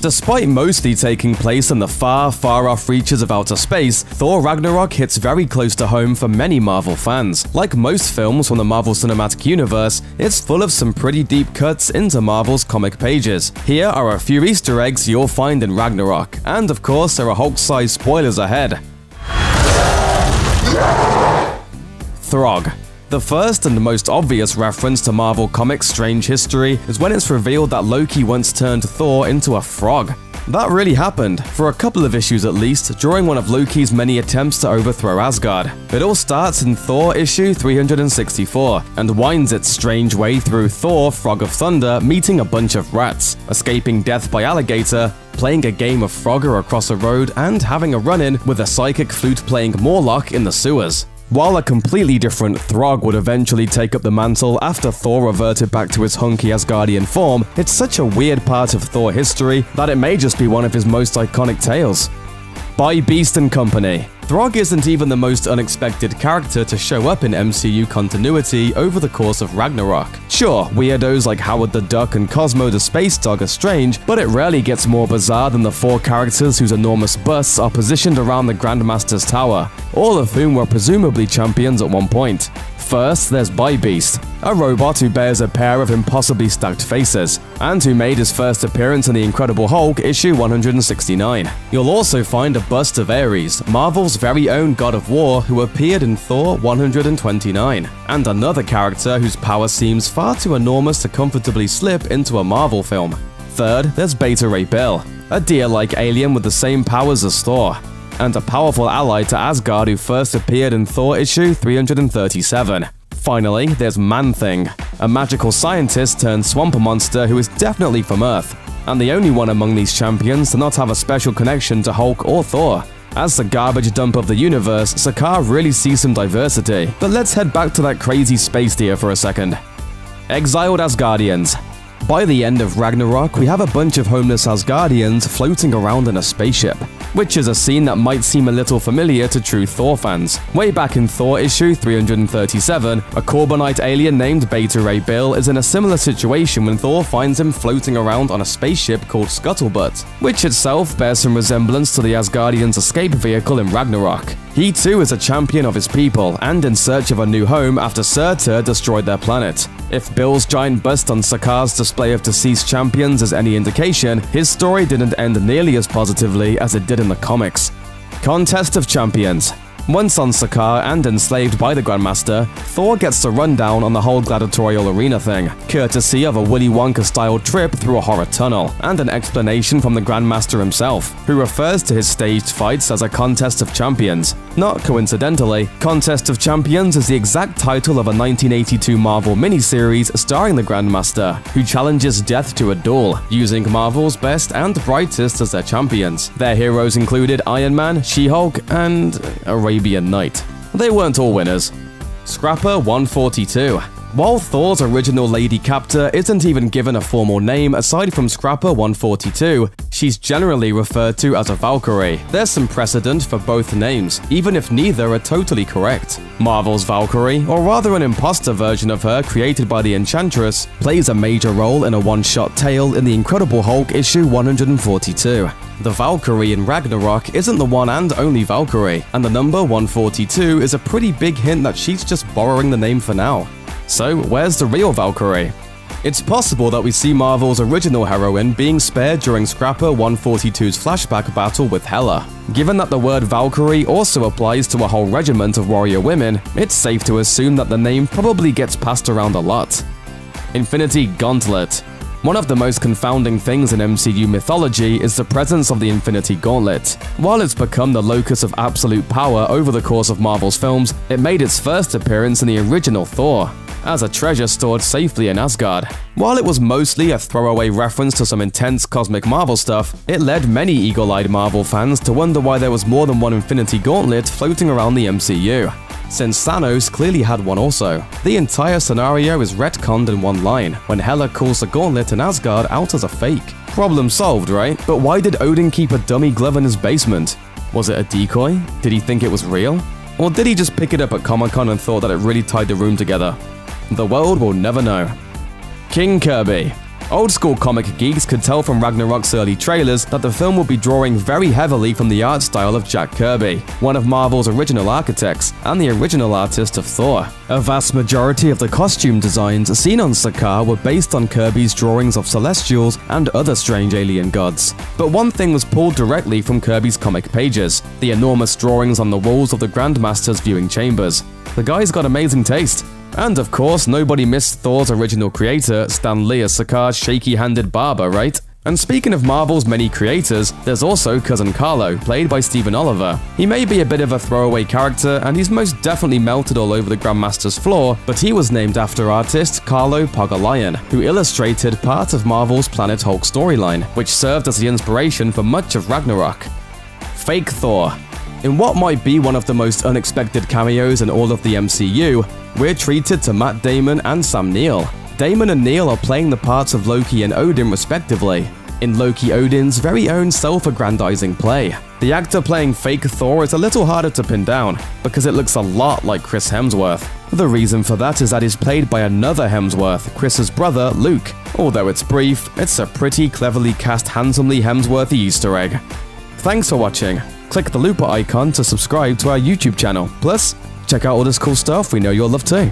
Despite mostly taking place in the far, far off reaches of outer space, Thor Ragnarok hits very close to home for many Marvel fans. Like most films from the Marvel Cinematic Universe, it's full of some pretty deep cuts into Marvel's comic pages. Here are a few Easter eggs you'll find in Ragnarok, and of course there are Hulk-sized spoilers ahead. Throg. The first and most obvious reference to Marvel Comics' strange history is when it's revealed that Loki once turned Thor into a frog. That really happened, for a couple of issues at least, during one of Loki's many attempts to overthrow Asgard. It all starts in Thor issue 364, and winds its strange way through Thor, Frog of Thunder, meeting a bunch of rats, escaping death by alligator, playing a game of Frogger across a road, and having a run-in with a psychic flute-playing Morlock in the sewers. While a completely different Throg would eventually take up the mantle after Thor reverted back to his hunky Asgardian form, it's such a weird part of Thor history that it may just be one of his most iconic tales. By Beast & Company. Throg isn't even the most unexpected character to show up in MCU continuity over the course of Ragnarok. Sure, weirdos like Howard the Duck and Cosmo the Space Dog are strange, but it rarely gets more bizarre than the 4 characters whose enormous busts are positioned around the Grandmaster's tower, all of whom were presumably champions at one point. First, there's Beast, a robot who bears a pair of impossibly stacked faces, and who made his first appearance in The Incredible Hulk issue 169. You'll also find a bust of Ares, Marvel's very own god of war, who appeared in Thor 129, and another character whose power seems far too enormous to comfortably slip into a Marvel film. Third, there's Beta Ray Bill, a deer-like alien with the same powers as Thor, and a powerful ally to Asgard who first appeared in Thor issue 337. Finally, there's Man-Thing, a magical scientist turned swamp monster who is definitely from Earth, and the only one among these champions to not have a special connection to Hulk or Thor. As the garbage dump of the universe, Sakaar really sees some diversity, but let's head back to that crazy space deer for a second. Exiled Asgardians. By the end of Ragnarok, we have a bunch of homeless Asgardians floating around in a spaceship, which is a scene that might seem a little familiar to true Thor fans. Way back in Thor issue 337, a Corbinite alien named Beta Ray Bill is in a similar situation when Thor finds him floating around on a spaceship called Scuttlebutt, which itself bears some resemblance to the Asgardians' escape vehicle in Ragnarok. He too is a champion of his people, and in search of a new home after Surtur destroyed their planet. If Bill's giant bust on Sakaar's display of deceased champions is any indication, his story didn't end nearly as positively as it did in the comics. Contest of Champions. Once on Sakaar and enslaved by the Grandmaster, Thor gets the rundown on the whole gladiatorial arena thing, courtesy of a Willy Wonka-style trip through a horror tunnel, and an explanation from the Grandmaster himself, who refers to his staged fights as a Contest of Champions. Not coincidentally, Contest of Champions is the exact title of a 1982 Marvel miniseries starring the Grandmaster, who challenges death to a duel, using Marvel's best and brightest as their champions. Their heroes included Iron Man, She-Hulk, and Arabian Night. They weren't all winners. Scrapper 142. While Thor's original lady captor isn't even given a formal name aside from Scrapper 142, she's generally referred to as a Valkyrie. There's some precedent for both names, even if neither are totally correct. Marvel's Valkyrie, or rather an imposter version of her created by the Enchantress, plays a major role in a one-shot tale in The Incredible Hulk issue 142. The Valkyrie in Ragnarok isn't the one and only Valkyrie, and the number 142 is a pretty big hint that she's just borrowing the name for now. So, where's the real Valkyrie? It's possible that we see Marvel's original heroine being spared during Scrapper 142's flashback battle with Hela. Given that the word Valkyrie also applies to a whole regiment of warrior women, it's safe to assume that the name probably gets passed around a lot. Infinity Gauntlet. One of the most confounding things in MCU mythology is the presence of the Infinity Gauntlet. While it's become the locus of absolute power over the course of Marvel's films, it made its first appearance in the original Thor, as a treasure stored safely in Asgard. While it was mostly a throwaway reference to some intense cosmic Marvel stuff, it led many eagle-eyed Marvel fans to wonder why there was more than one Infinity Gauntlet floating around the MCU. Since Thanos clearly had one also. The entire scenario is retconned in one line, when Hela calls the gauntlet in Asgard out as a fake. Problem solved, right? But why did Odin keep a dummy glove in his basement? Was it a decoy? Did he think it was real? Or did he just pick it up at Comic-Con and thought that it really tied the room together? The world will never know. King Kirby. Old-school comic geeks could tell from Ragnarok's early trailers that the film will be drawing very heavily from the art style of Jack Kirby, one of Marvel's original architects and the original artist of Thor. A vast majority of the costume designs seen on Sakaar were based on Kirby's drawings of celestials and other strange alien gods. But one thing was pulled directly from Kirby's comic pages: the enormous drawings on the walls of the Grandmaster's viewing chambers. The guy's got amazing taste. And of course, nobody missed Thor's original creator, Stan Lee, as Sakaar's shaky-handed barber, right? And speaking of Marvel's many creators, there's also Cousin Carlo, played by Stephen Oliver. He may be a bit of a throwaway character, and he's most definitely melted all over the Grandmaster's floor, but he was named after artist Carlo Pagulayan, who illustrated part of Marvel's Planet Hulk storyline, which served as the inspiration for much of Ragnarok. Fake Thor. In what might be one of the most unexpected cameos in all of the MCU, we're treated to Matt Damon and Sam Neill. Damon and Neill are playing the parts of Loki and Odin respectively, in Loki Odin's very own self-aggrandizing play. The actor playing fake Thor is a little harder to pin down, because it looks a lot like Chris Hemsworth. The reason for that is that he's played by another Hemsworth, Chris's brother Luke. Although it's brief, it's a pretty cleverly cast handsomely Hemsworthy Easter egg. Thanks for watching. Click the looper icon to subscribe to our YouTube channel. Plus, check out all this cool stuff we know you'll love too.